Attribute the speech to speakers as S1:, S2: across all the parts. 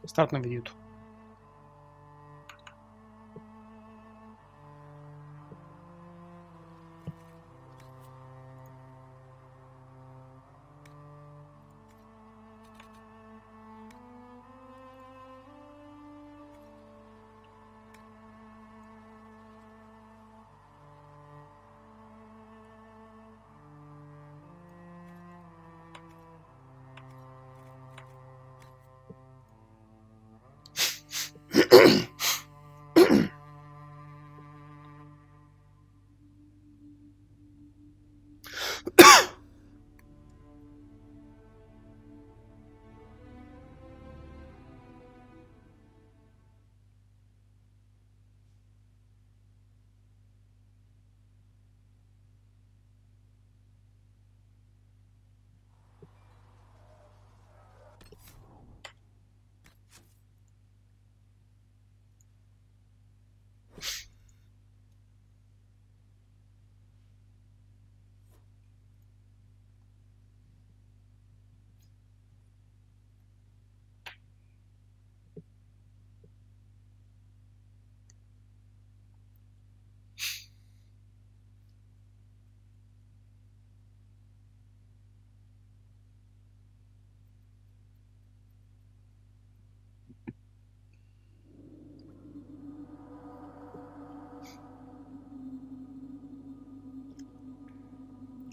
S1: Start на видеото.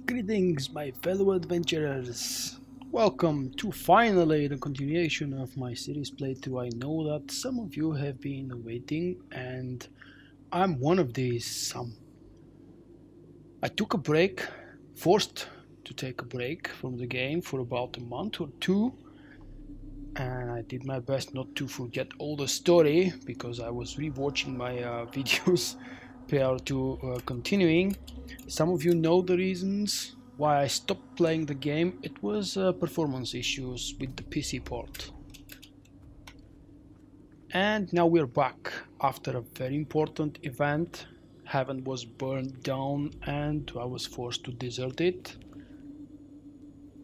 S1: Greetings, my fellow adventurers! Welcome to finally the continuation of my series playthrough. I know that some of you have been waiting, and I'm one of these. I took a break, forced to take a break from the game for about a month or two, and I did my best not to forget all the story because I was rewatching my videos prior to continuing. Some of you know the reasons why I stopped playing the game. It was performance issues with the PC port. And now we're back after a very important event. Heaven was burned down and I was forced to desert it.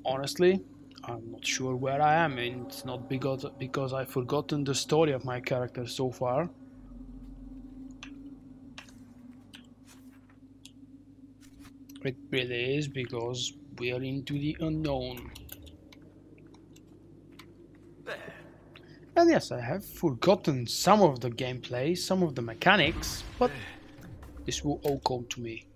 S1: Honestly, I'm not sure where I am, and it's not because I've forgotten the story of my character so far. It really is because we are into the unknown. And yes, I have forgotten some of the gameplay, some of the mechanics, but this will all come to me.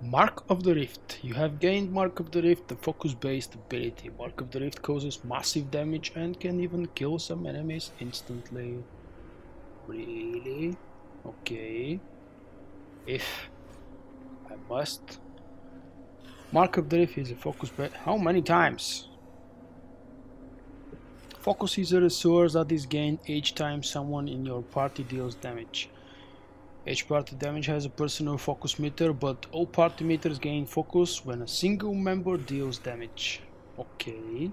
S1: Mark of the Rift. You have gained Mark of the Rift, the focus-based ability. Mark of the Rift causes massive damage and can even kill some enemies instantly. Really? Okay. If I must. Mark of the Rift is a focus-based. How many times? Focus is a resource that is gained each time someone in your party deals damage. Each party damage has a personal focus meter, but all party meters gain focus when a single member deals damage. Okay.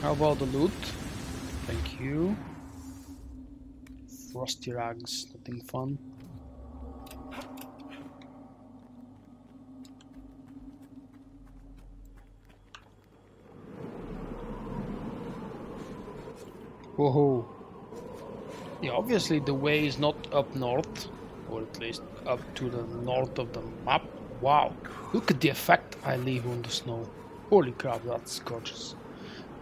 S1: How about the loot? Thank you. Frosty rags, nothing fun. Whoa. Yeah, obviously the way is not up north, or at least up to the north of the map. Wow, look at the effect I leave on the snow. Holy crap, that's gorgeous.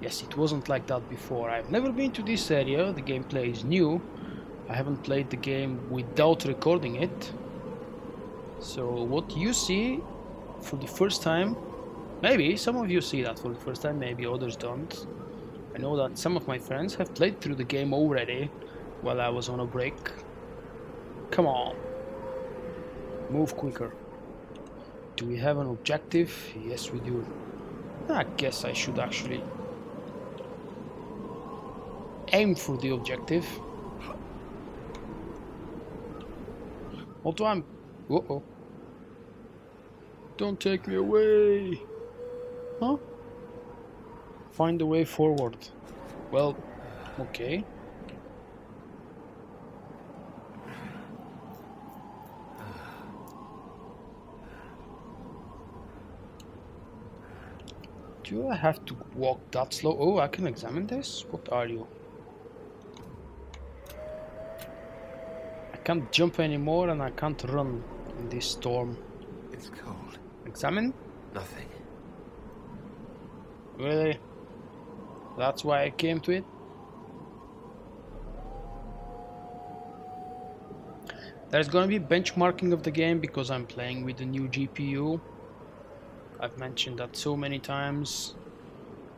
S1: Yes, it wasn't like that before. I've never been to this area, the gameplay is new. I haven't played the game without recording it. So what you see for the first time, maybe some of you see that for the first time, maybe others don't. I know that some of my friends have played through the game already while I was on a break. Come on. Move quicker. Do we have an objective? Yes, we do. I guess I should actually aim for the objective. Although I'm... Uh-oh. Don't take me away. Huh? Find a way forward. Well, okay. Do I have to walk that slow? Oh, I can examine this? What are you? I can't jump anymore and I can't run in this storm.
S2: It's cold.
S1: Examine?
S2: Nothing.
S1: Really? That's why I came to it? There's gonna be benchmarking of the game because I'm playing with the new GPU. I've mentioned that so many times,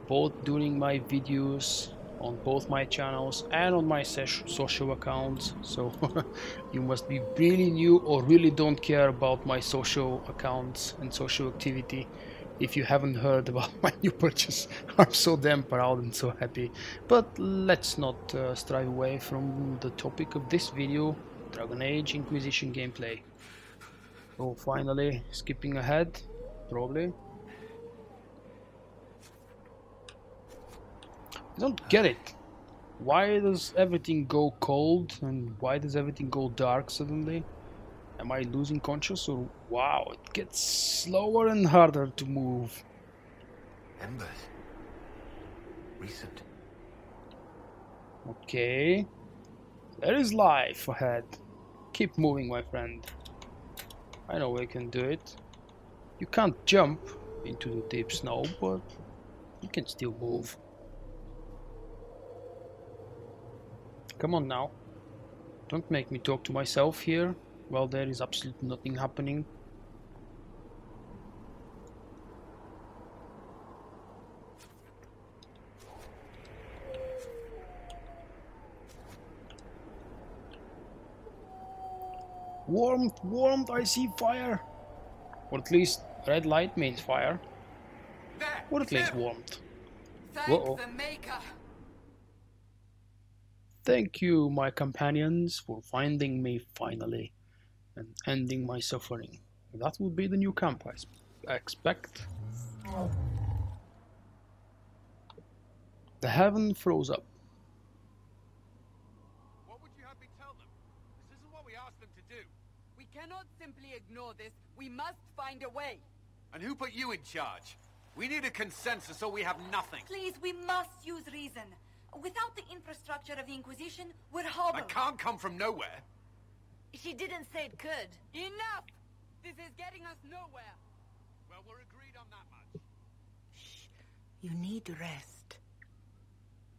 S1: both during my videos on both my channels and on my social accounts. So you must be really new or really don't care about my social accounts and social activity if you haven't heard about my new purchase. I'm so damn proud and so happy. But let's not strive away from the topic of this video, Dragon Age Inquisition gameplay. So finally, skipping ahead, probably. I don't get it. Why does everything go cold and why does everything go dark suddenly? Am I losing conscious or wow, it gets slower and harder to move.
S2: Embers. Recent.
S1: Okay. There is life ahead. Keep moving, my friend. I know I can do it. You can't jump into the deep snow, but you can still move. Come on now. Don't make me talk to myself here while there is absolutely nothing happening. Warmth, warmth, I see fire. Or at least red light means fire.
S3: There,
S1: Or at least warmth.
S3: thank
S1: Uh-oh.
S3: the maker.
S1: Thank you, my companions, for finding me finally and ending my suffering. That will be the new camp, I expect. The heaven froze up.
S4: What would you have me tell them? This isn't what we asked them to do.
S3: We cannot simply ignore this. We must find a way.
S4: And who put you in charge? We need a consensus or we have nothing.
S5: Please, we must use reason. Without the infrastructure of the Inquisition, we're hobbled.
S4: That can't come from nowhere.
S5: She didn't say it could.
S3: Enough! This is getting us nowhere.
S4: Well, we're agreed on that much.
S6: Shh. You need rest.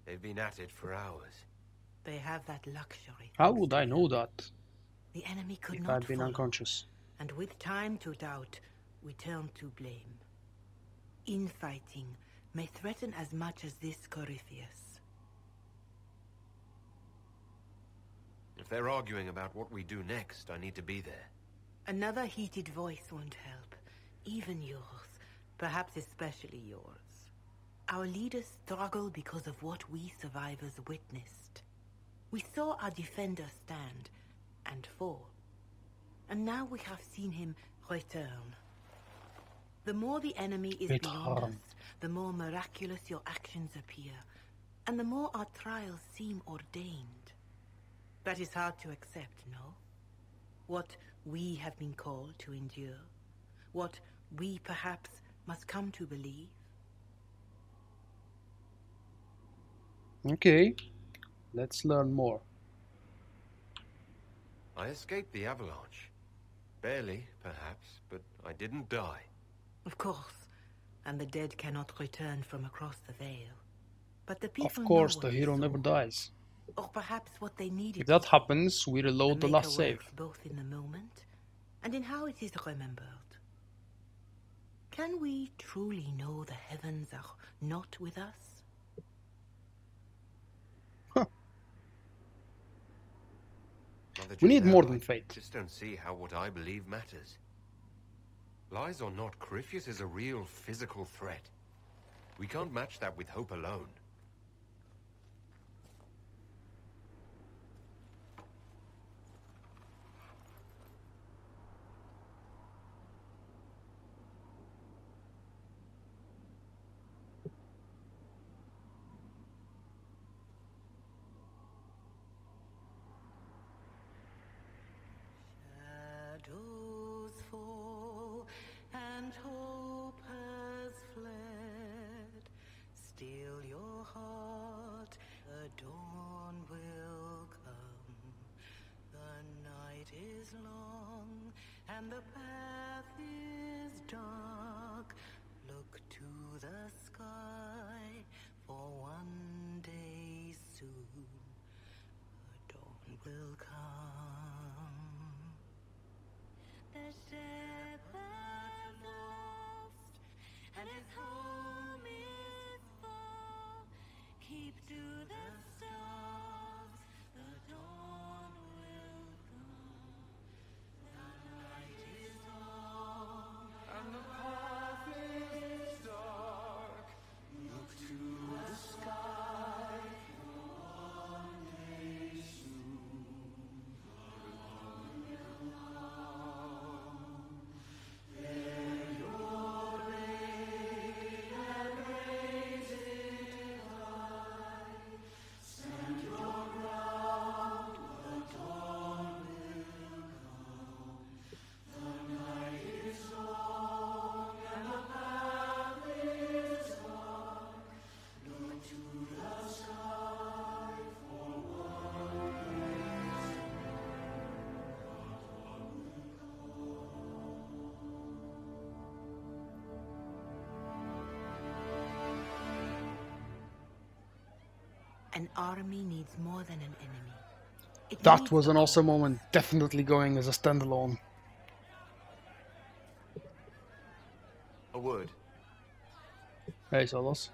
S2: They've been at it for hours.
S6: They have that luxury.
S1: How would I know that
S6: The enemy could
S1: if
S6: not
S1: I'd been
S6: follow.
S1: unconscious?
S6: And with time to doubt, we turn to blame. Infighting may threaten as much as this Corypheus.
S2: If they're arguing about what we do next, I need to be there.
S6: Another heated voice won't help. Even yours. Perhaps especially yours. Our leaders struggle because of what we survivors witnessed. We saw our defender stand and fall. And now we have seen him return. The more the enemy is beyond us, the more miraculous your actions appear, and the more our trials seem ordained. That is hard to accept, no? What we have been called to endure, what we perhaps must come to believe.
S1: Okay, let's learn more.
S2: I escaped the avalanche. Barely, perhaps, but I didn't die.
S6: Of course, and the dead cannot return from across the veil. But the people
S1: Of course,
S6: know
S1: the
S6: what
S1: hero
S6: they
S1: never
S6: saw.
S1: dies.
S6: Or perhaps what they needed.
S1: If that happens, we reload the last
S6: Maker
S1: save.
S6: works both in the moment and in how it is remembered. Can we truly know the heavens are not with us?
S2: Mother
S1: We need
S2: now.
S1: more than
S2: I
S1: faith.
S2: just don't see how what I believe matters. Lies or not, Corypheus is a real physical threat. We can't match that with hope alone.
S6: Shadows fall and hope has fled. Still your heart, the dawn will come. The night is long and the path is dark. Look to the sky, for one day soon the dawn will come. The shepherd lost, and his home is far. Keep to the stars, the dawn will come. The night is long, and the path is dark. Look to the sky, for one day soon the dawn will come. Bear your ray and raise it high. Stand your ground, the dawn will come. The night is long and the path is dark. Look to the sky, for one day An army needs more than an enemy. It
S1: That
S6: needs
S1: was
S6: a
S1: an awesome
S6: cause.
S1: moment. Definitely going as a standalone.
S4: A word.
S1: Hey Solos,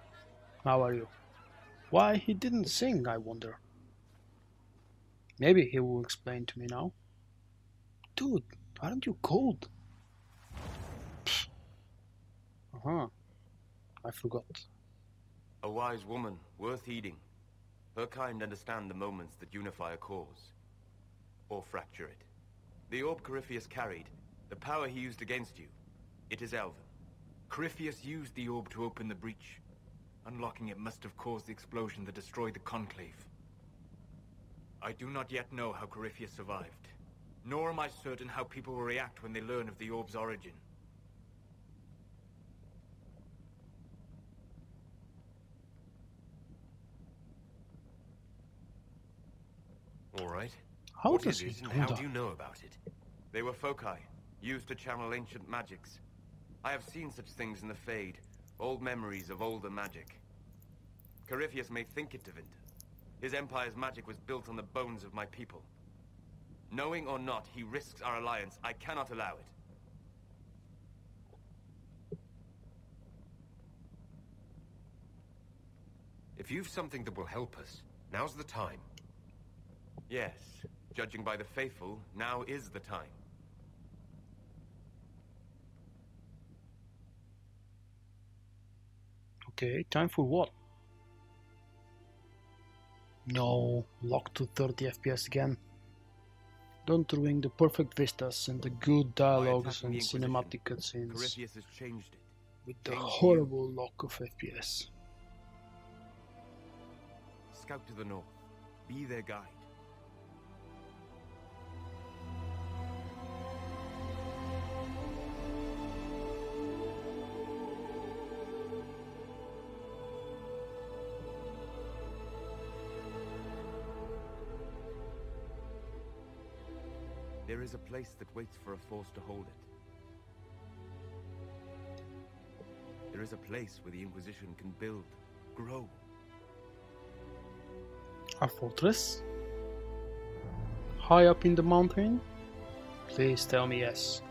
S1: how are you? Why he didn't sing, I wonder. Maybe he will explain to me now. Dude, aren't you cold? Uh-huh. I forgot.
S7: A wise woman, worth heeding. Her kind understand the moments that unify a cause. Or fracture it. The orb Corypheus carried, the power he used against you, it is Elven.
S8: Corypheus used the orb to open the breach. Unlocking it must have caused the explosion that destroyed the Conclave. I do not yet know how Corypheus survived, nor am I certain how people will react when they learn of the orb's origin.
S2: All right.
S1: How
S2: What
S1: does
S2: is
S1: he
S2: it, and
S1: do
S2: how
S1: that?
S2: do you know about it?
S7: They were foci, used to channel ancient magics. I have seen such things in the Fade, old memories of older magic. Corypheus may think it Tevinter. His empire's magic was built on the bones of my people. Knowing or not, he risks our alliance. I cannot allow it.
S2: If you've something that will help us, now's the time.
S7: Yes, judging by the faithful, now is the time.
S1: Okay, time for what? No, locked to 30 FPS again. Don't ruin the perfect vistas and the good dialogues
S7: attacking
S1: and
S7: the Inquisition,
S1: cinematic cutscenes
S7: Corypheus has changed it.
S1: with the
S7: changed you.
S1: horrible lock of FPS.
S7: Scout to the north. Be their guide. There is a place that waits for a force to hold it. There is a place where the Inquisition can build, grow.
S1: A fortress? High up in the mountain? Please tell me yes.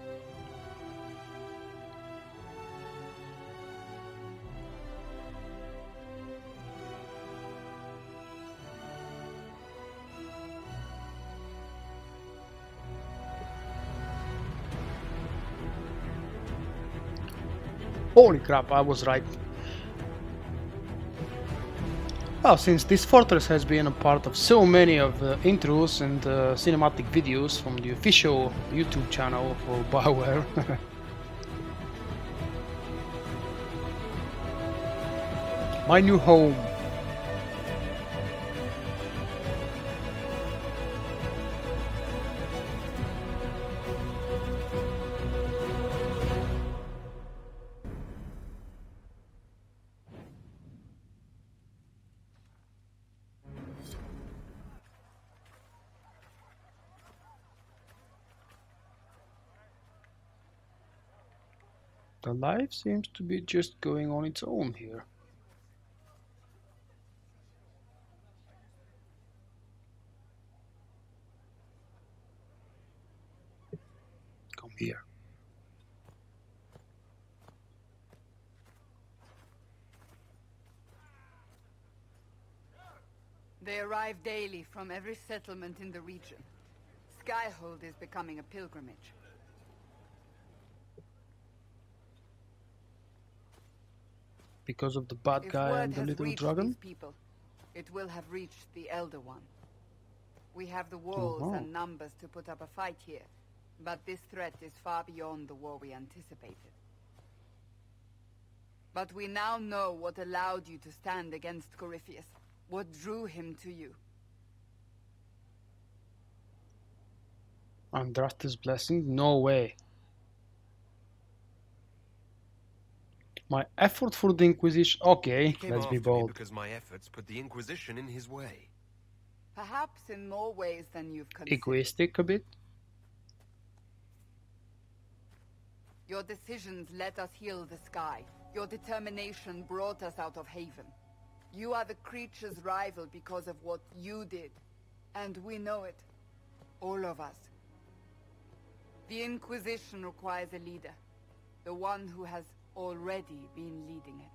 S1: Holy crap, I was right. Well, since this fortress has been a part of so many of the intros and cinematic videos from the official YouTube channel for BioWare. My new home. The life seems to be just going on its own here. Come here.
S3: They arrive daily from every settlement in the region. Skyhold is becoming a pilgrimage.
S1: Because of the bad
S3: If
S1: guy
S3: word
S1: and the
S3: has
S1: little
S3: reached
S1: dragon?
S3: these people, it will have reached the Elder One. We have the walls and numbers to put up a fight here, but this threat is far beyond the war we anticipated. But we now know what allowed you to stand against Corypheus, what drew him to you.
S1: Andraste's blessing? No way. My effort for the Inquisition. Okay, let's be bold.
S2: Because my efforts put the Inquisition in his way.
S3: Perhaps in more ways than you've considered.
S1: Egoistic a bit.
S3: Your decisions let us heal the sky. Your determination brought us out of Haven. You are the creature's rival because of what you did. And we know it. All of us. The Inquisition requires a leader. The one who has already been leading it.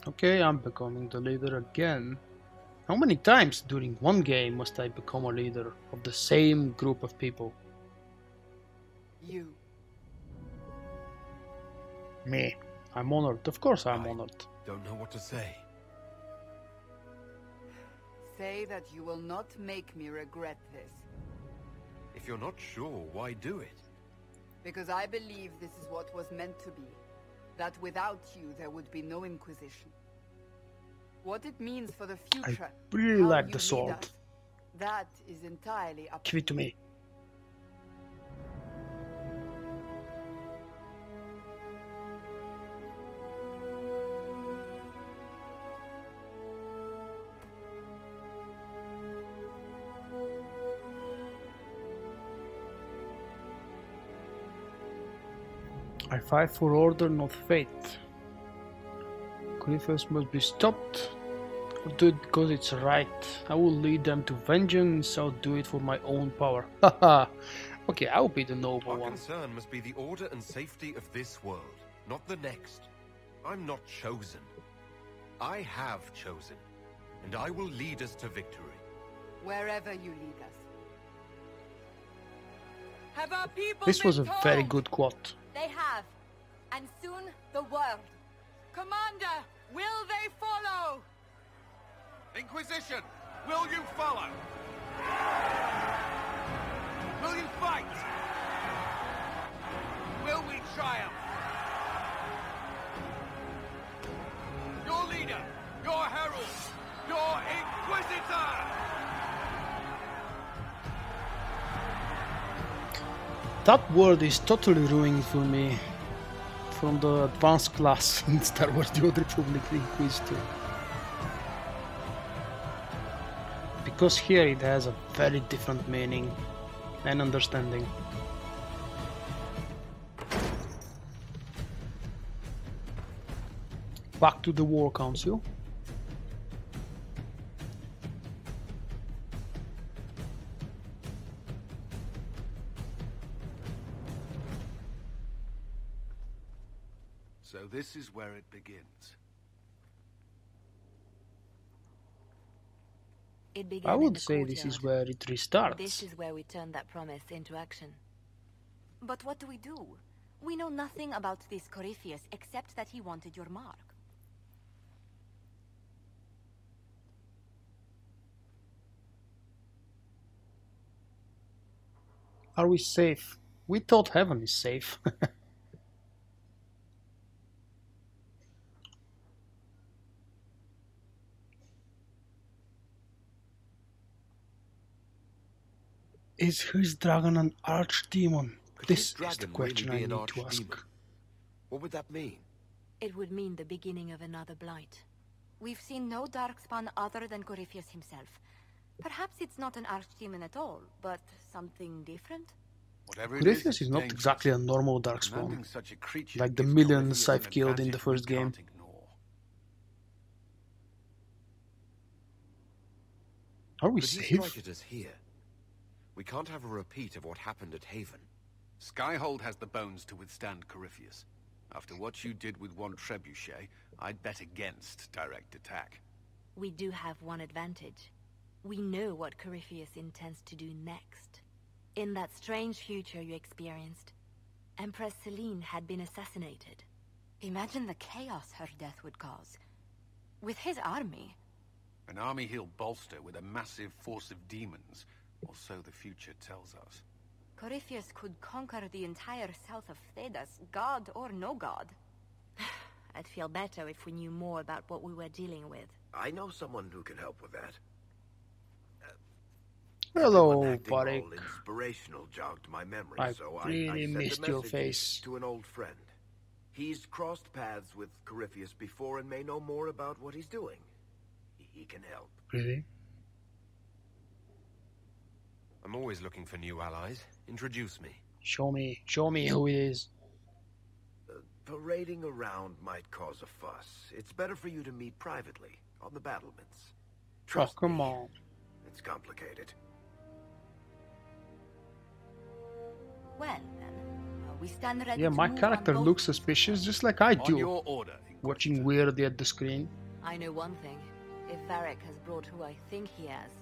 S1: Okay, I'm becoming the leader again. How many times during one game must I become a leader of the same group of people?
S3: You.
S1: Me. I'm honored. Of course I'm honored.
S2: Don't know what to say.
S3: Say that you will not make me regret this.
S2: If you're not sure, why do it?
S3: Because I believe this is what was meant to be. That without you, there would be no Inquisition. What it means for the future,
S1: I really
S3: how
S1: like
S3: you
S1: the
S3: lead
S1: sword.
S3: us, that is entirely up
S1: Give it to me. I fight for order, not fate. Corypheus must be stopped. I'll do it because it's right. I will lead them to vengeance. I'll do it for my own power. Haha. Okay, I'll be the noble
S2: Our
S1: one.
S2: concern must be the order and safety of this world, not the next. I'm not chosen. I have chosen, and I will lead us to victory.
S3: wherever you lead us. Have our people
S1: This was a
S3: been
S1: very
S3: told?
S1: good quote.
S5: They have. And soon, the world.
S3: Commander, will they follow?
S4: Inquisition, will you follow? Will you fight? Will we triumph? Your leader, your herald, your Inquisitor!
S1: That word is totally ruined for me from the advanced class in Star Wars The Old Republic Inquisitor. Because here it has a very different meaning and understanding. Back to the War Council.
S4: So this is where it begins.
S9: It began
S1: I
S9: in
S1: would
S9: the
S1: say this is
S9: courtyard.
S1: where it restarts.
S9: This is where we turned that promise into action.
S5: But what do? We know nothing about this Corypheus except that he wanted your mark.
S1: Are we safe? We thought heaven is safe. Is his dragon an archdemon? This is the question I need to ask.
S2: What would that mean?
S9: It would mean the beginning of another blight.
S5: We've seen no darkspawn other than Corypheus himself. Perhaps it's not an archdemon at all, but something different?
S1: Corypheus is not exactly a normal darkspawn, like the millions I've killed in the first game. Are we safe?
S2: He strike at us here. We can't have a repeat of what happened at Haven.
S4: Skyhold has the bones to withstand Corypheus. After what you did with one trebuchet, I'd bet against direct attack.
S9: We do have one advantage. We know what Corypheus intends to do next. In that strange future you experienced, Empress Selene had been assassinated.
S5: Imagine the chaos her death would cause. With his army.
S4: An army he'll bolster with a massive force of demons, or so the future tells us.
S5: Corypheus could conquer the entire south of Thedas, god or no god.
S9: I'd feel better if we knew more about what we were dealing with.
S10: I know someone who can help with that.
S1: Hello, buddy.
S10: Inspirational jogged my memory,
S1: I
S10: so
S1: really
S10: I sent
S1: missed
S10: a
S1: your
S10: message
S1: face.
S10: to an old friend. He's crossed paths with Corypheus before and may know more about what he's doing. He can help.
S1: Really?
S2: I'm always looking for new allies. Introduce me.
S1: Show me who it is.
S10: Parading around might cause a fuss. It's better for you to meet privately on the battlements. Trust
S1: oh, come
S10: me.
S1: on.
S10: It's complicated.
S5: Well, then, we stand ready
S1: Yeah,
S5: to
S1: my
S5: move
S1: character
S5: on
S1: looks suspicious, just like I
S4: On
S1: do.
S4: your order,
S1: Watching weirdly at the screen.
S9: I know one thing. If Varric has brought who I think he has,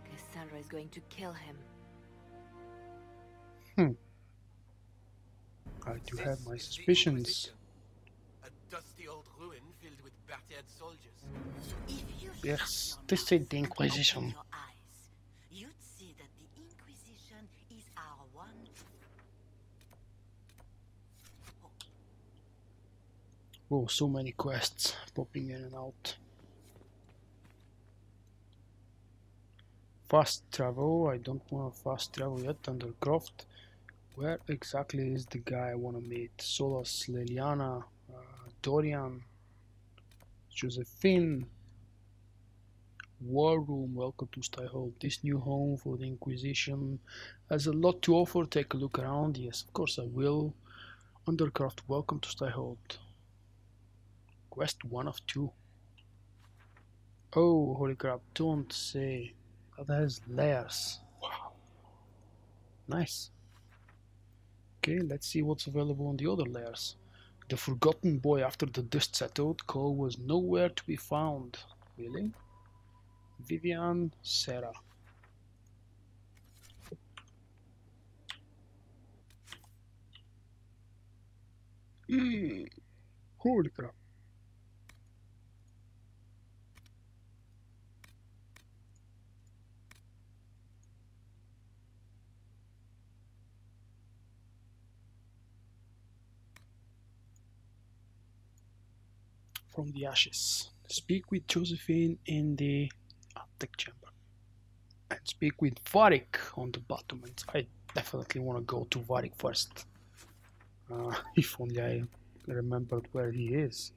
S9: Cassandra is going to kill him.
S1: I do have my suspicions.
S11: A dusty old ruin filled with battered soldiers.
S1: Yes, this is the Inquisition.
S12: You'd see that the Inquisition is our one.
S1: Oh, so many quests popping in and out. Fast travel. I don't want to fast travel yet. Undercroft. Where exactly is the guy I want to meet? Solas, Leliana, Dorian, Josephine. War Room. Welcome to Skyhold. This new home for the Inquisition has a lot to offer. Take a look around. Yes, of course I will. Undercroft. Welcome to Skyhold. Quest 1 of 2. Oh, holy crap, don't say. That has layers. Wow. Nice. Okay, let's see what's available on the other layers. The forgotten boy. After the dust settled, Cole was nowhere to be found. Really? Vivian, Sarah. Holy crap. From the ashes. Speak with Josephine in the attic chamber. And speak with Varric on the battlements. I definitely want to go to Varric first. If only I remembered where he is.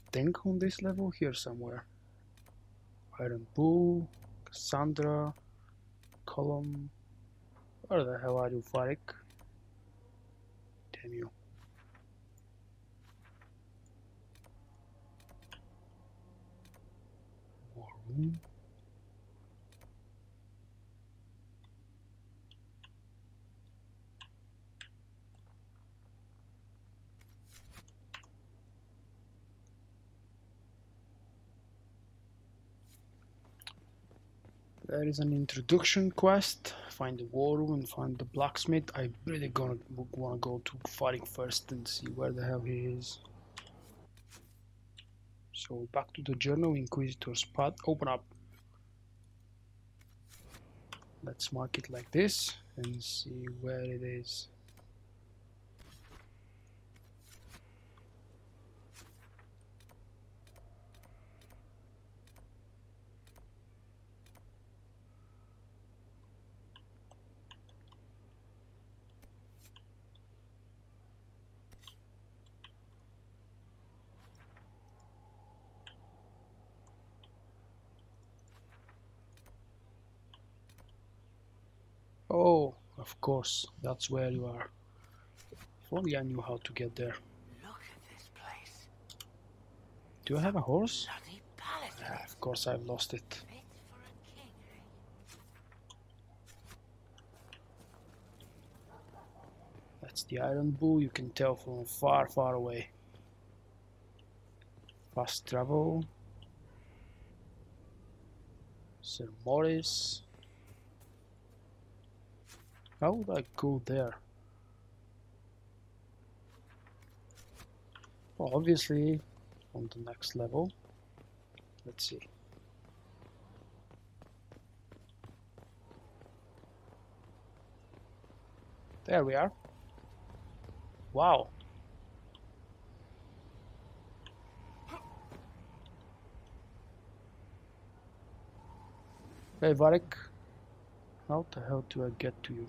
S1: I think on this level here somewhere. Iron Bull, Cassandra, Column. Where the hell are you, Varric? Damn you. There is an introduction quest. Find the war room and find the blacksmith. I really wanna go to fighting first and see where the hell he is. So back to the journal, Inquisitor's path. Open up. Let's mark it like this and see where it is. Oh, of course, that's where you are. If only I knew how to get there.
S10: Look at this place.
S1: Do I have a horse?
S10: Bloody palace.
S1: Of course I've lost it.
S10: Fit for a king, eh?
S1: That's the Iron Bull, you can tell from far, far away. Fast travel. Sir Morris. How would I go there? Well, obviously on the next level. Let's see. There we are. Wow. Hey Varric, how the hell do I get to you?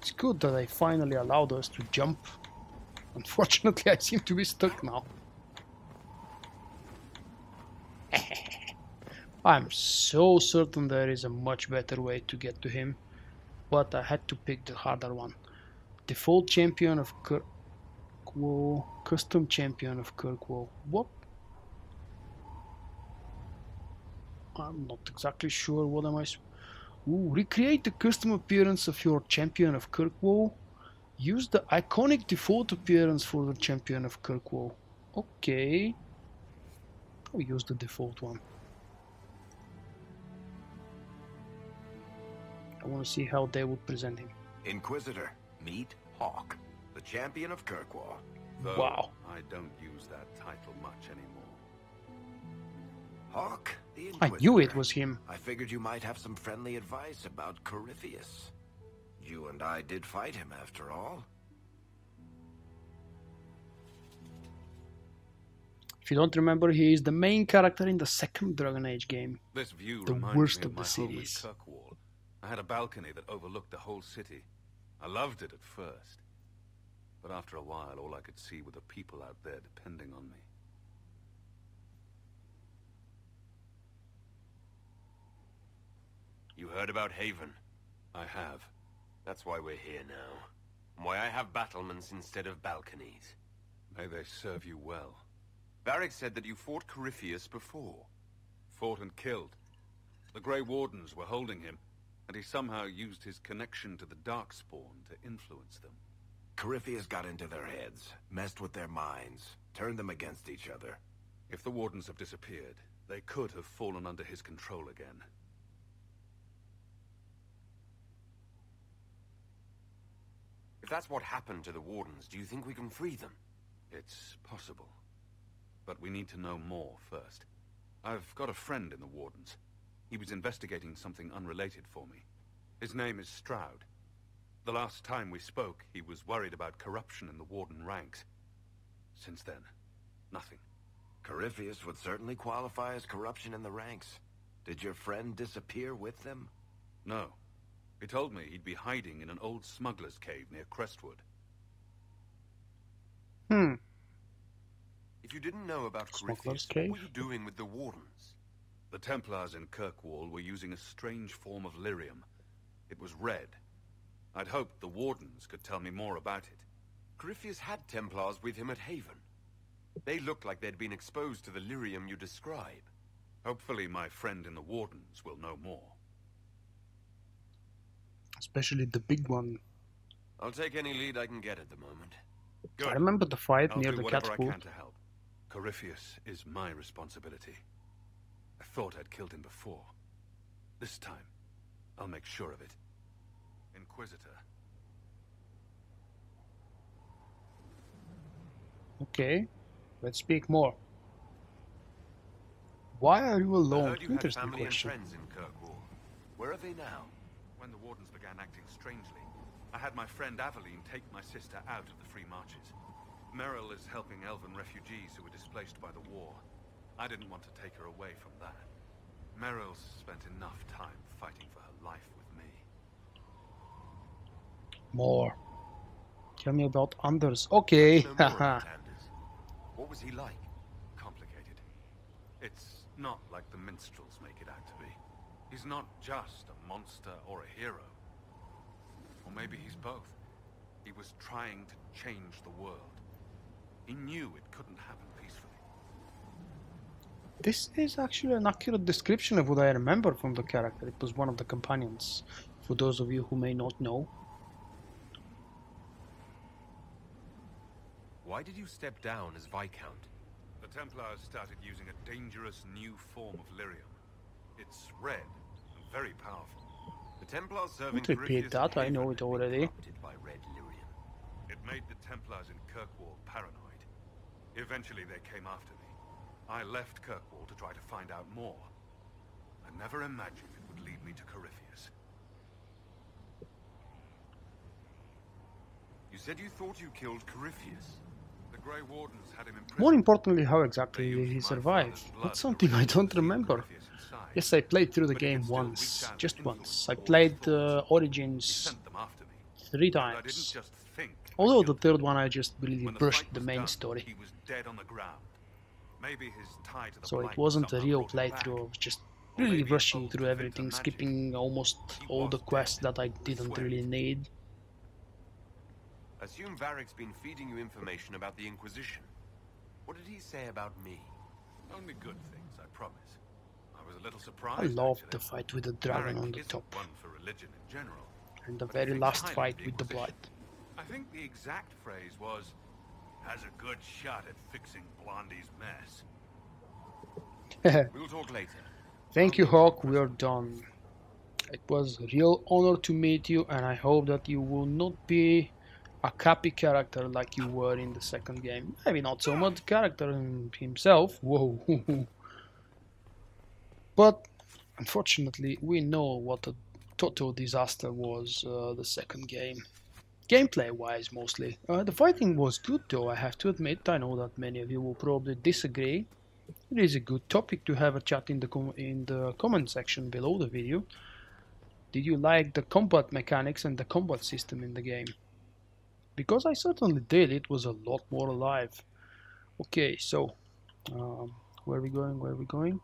S1: It's good that they finally allowed us to jump. Unfortunately, I seem to be stuck now. I'm so certain there is a much better way to get to him, but I had to pick the harder one. Default Champion of Kirkwall, Custom Champion of Kirkwall. What? I'm not exactly sure what am I... Ooh, recreate the custom appearance of your Champion of Kirkwall. Use the iconic default appearance for the Champion of Kirkwall. Okay. I'll use the default one. I want to see how they would present him.
S10: Inquisitor, meet Hawk, the Champion of Kirkwall.
S4: Though
S1: wow.
S4: I don't use that title much anymore.
S10: Hawk, the
S1: I
S10: Inquisitor.
S1: knew it was him.
S10: I figured you might have some friendly advice about Corypheus. You and I did fight him after all.
S1: If you don't remember, he is the main character in the second Dragon Age game.
S4: This view
S1: The
S4: reminds
S1: worst
S4: me
S1: of the
S4: my home in
S1: series.
S4: Kirkwall. I had a balcony that overlooked the whole city. I loved it at first. But after a while, all I could see were the people out there depending on me.
S7: You heard about Haven?
S4: I have.
S7: That's why we're here now. And why I have battlements instead of balconies.
S4: May they serve you well.
S7: Varric said that you fought Corypheus before.
S4: Fought and killed. The Grey Wardens were holding him, and he somehow used his connection to the Darkspawn to influence them.
S10: Corypheus got into their heads, messed with their minds, turned them against each other.
S4: If the Wardens have disappeared, they could have fallen under his control again.
S7: If that's what happened to the Wardens, do you think we can free them?
S4: It's possible. But we need to know more first. I've got a friend in the Wardens. He was investigating something unrelated for me. His name is Stroud. The last time we spoke, he was worried about corruption in the Warden ranks. Since then, nothing.
S10: Corypheus would certainly qualify as corruption in the ranks. Did your friend disappear with them?
S4: No. He told me he'd be hiding in an old smuggler's cave near Crestwood.
S7: If you didn't know about
S1: Smuggler's
S7: Corypheus,
S1: cave?
S7: what were you doing with the Wardens?
S4: The Templars in Kirkwall were using a strange form of lyrium. It was red. I'd hoped the Wardens could tell me more about it.
S7: Corypheus had Templars with him at Haven. They looked like they'd been exposed to the lyrium you describe.
S4: Hopefully my friend in the Wardens will know more.
S1: Especially the big one.
S7: I'll take any lead I can get at the moment.
S4: Good.
S1: I remember the fight
S4: I'll
S1: near
S4: do
S1: the
S4: whatever
S1: cat
S4: I
S1: pool.
S4: can to help. Corypheus is my responsibility. I thought I'd killed him before. This time, I'll make sure of it. Inquisitor.
S1: Okay, let's speak more. Why are you alone?
S2: I heard you had
S1: Interesting
S2: family
S1: question.
S2: and friends in Kirkwall. Where are they now?
S4: When the Wardens began acting strangely, I had my friend Aveline take my sister out of the Free Marches. Merrill is helping elven refugees who were displaced by the war. I didn't want to take her away from that. Merrill's spent enough time fighting for her life with me.
S1: More. Tell me about Anders. Okay.
S2: No more about Anders. What was he like?
S4: Complicated. It's not like the minstrels make it out to be. He's not just a monster or a hero. Or maybe he's both. He was trying to change the world. He knew it couldn't happen peacefully.
S1: This is actually an accurate description of what I remember from the character. It was one of the companions, for those of you who may not know.
S2: Why did you step down as Viscount?
S4: The Templars started using a dangerous new form of lyrium. It's red and very powerful.
S2: The Templars serving
S1: Don't repeat that, I know it already.
S2: By red lyrium.
S4: It made the Templars in Kirkwall paranoid. Eventually they came after me. I left Kirkwall to try to find out more. I never imagined it would lead me to Corypheus.
S2: You said you thought you killed Corypheus.
S4: The Grey Wardens had him imprisoned.
S1: More importantly, how exactly did he survive? That's something I don't remember. Yes, I played through the game once. Just once. I played Origins 3 times. Although the third one I just really brushed the main story.
S4: He was dead on the ground. Maybe his tie to the
S1: So it
S4: blight
S1: wasn't a
S4: somehow
S1: real
S4: brought him back.
S1: playthrough, I was just really rushing through everything, skipping almost all the quests that I didn't really need.
S2: Assume Varric's been feeding you information about the Inquisition. What did he say about me?
S4: Only good things, I promise. I was a little
S1: I
S4: surprised.
S1: loved
S4: actually.
S1: the fight with the dragon
S4: Varric
S1: on the
S4: isn't
S1: top,
S4: one for religion in general,
S1: and the
S4: but he
S1: very
S4: thinks
S1: last
S4: highly
S1: fight
S4: of
S1: with the
S4: Inquisition.
S1: blight.
S4: I think the exact phrase was, "Has a good shot at fixing Blondie's mess."
S2: We'll talk later.
S1: Thank you, Hawk, we are done. It was a real honor to meet you, and I hope that you will not be a copy character like you were in the second game. Maybe not so much character in himself, whoa. But unfortunately, we know what a total disaster was the second game. Gameplay-wise, mostly. The fighting was good, though, I have to admit. I know that many of you will probably disagree. It is a good topic to have a chat in the comment section below the video. Did you like the combat mechanics and the combat system in the game? Because I certainly did. It was a lot more alive. Okay, so where are we going? Where are we going?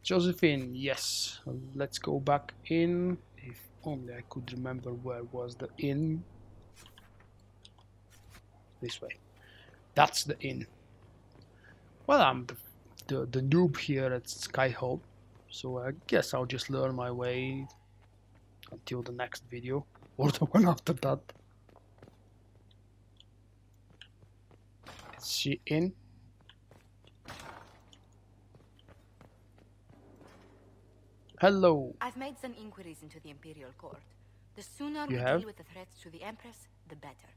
S1: Josephine, yes. Let's go back in. If only I could remember where was the inn. This way. That's the inn. Well, I'm the noob here at Skyhold, so I guess I'll just learn my way until the next video, or the one after that. Is she in? Hello.
S5: I've made some inquiries into the Imperial Court. The sooner
S1: You
S5: we
S1: have?
S5: deal with the threats to the Empress, the better.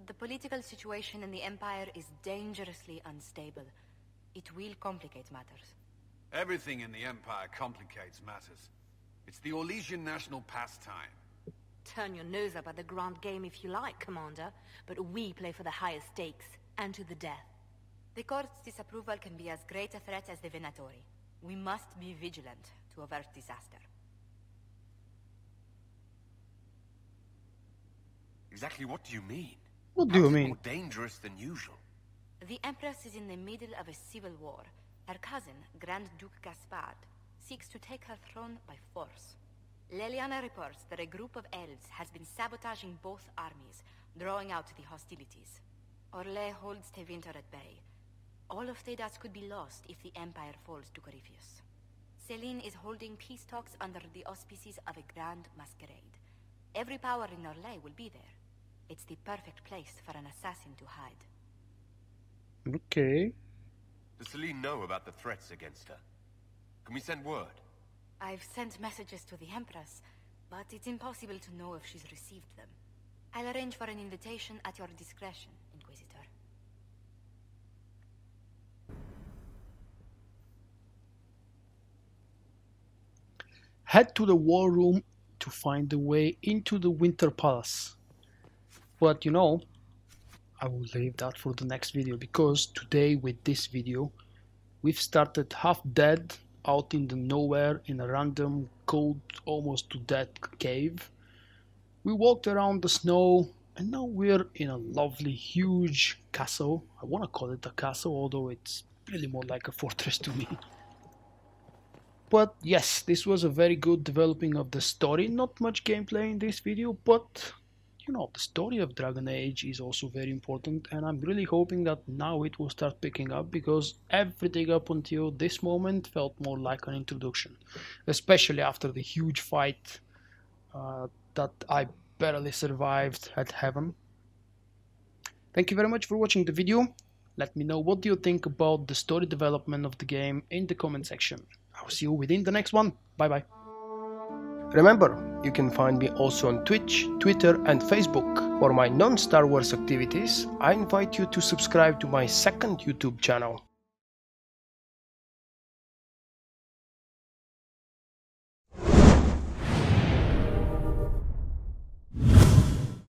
S5: The political situation in the Empire is dangerously unstable. It will complicate matters.
S13: Everything in the Empire complicates matters. It's the Orlesian national pastime.
S9: Turn your nose up at the grand game if you like, Commander, but we play for the highest stakes, and to the death.
S5: The Court's disapproval can be as great a threat as the Venatori. We must be vigilant to avert disaster.
S2: Exactly what do you mean?
S1: What do you
S2: How's it
S1: mean?
S2: more dangerous than usual?
S5: The Empress is in the middle of a civil war. Her cousin, Grand Duke Gaspard, seeks to take her throne by force. Leliana reports that a group of elves has been sabotaging both armies, drawing out the hostilities. Orlais holds Tevinter at bay. All of Thedas could be lost if the Empire falls to Corypheus. Celine is holding peace talks under the auspices of a grand masquerade. Every power in Orlais will be there. It's the perfect place for an assassin to hide.
S1: Okay.
S2: Does Celine know about the threats against her? Can we send word?
S5: I've sent messages to the Empress, but it's impossible to know if she's received them. I'll arrange for an invitation at your discretion, Inquisitor.
S1: Head to the war room to find the way into the Winter Palace. But you know, I will leave that for the next video, because today with this video we've started half dead out in the nowhere in a random cold almost to death cave. We walked around the snow and now we're in a lovely huge castle. I want to call it a castle, although it's really more like a fortress to me. But yes, this was a very good developing of the story. Not much gameplay in this video, but you know, the story of Dragon Age is also very important, and I'm really hoping that now it will start picking up, because everything up until this moment felt more like an introduction, especially after the huge fight that I barely survived at Heaven. Thank you very much for watching the video. Let me know what do you think about the story development of the game in the comment section. I'll see you within the next one. Bye bye. Remember, you can find me also on Twitch, Twitter and Facebook. For my non-Star Wars activities, I invite you to subscribe to my second YouTube channel.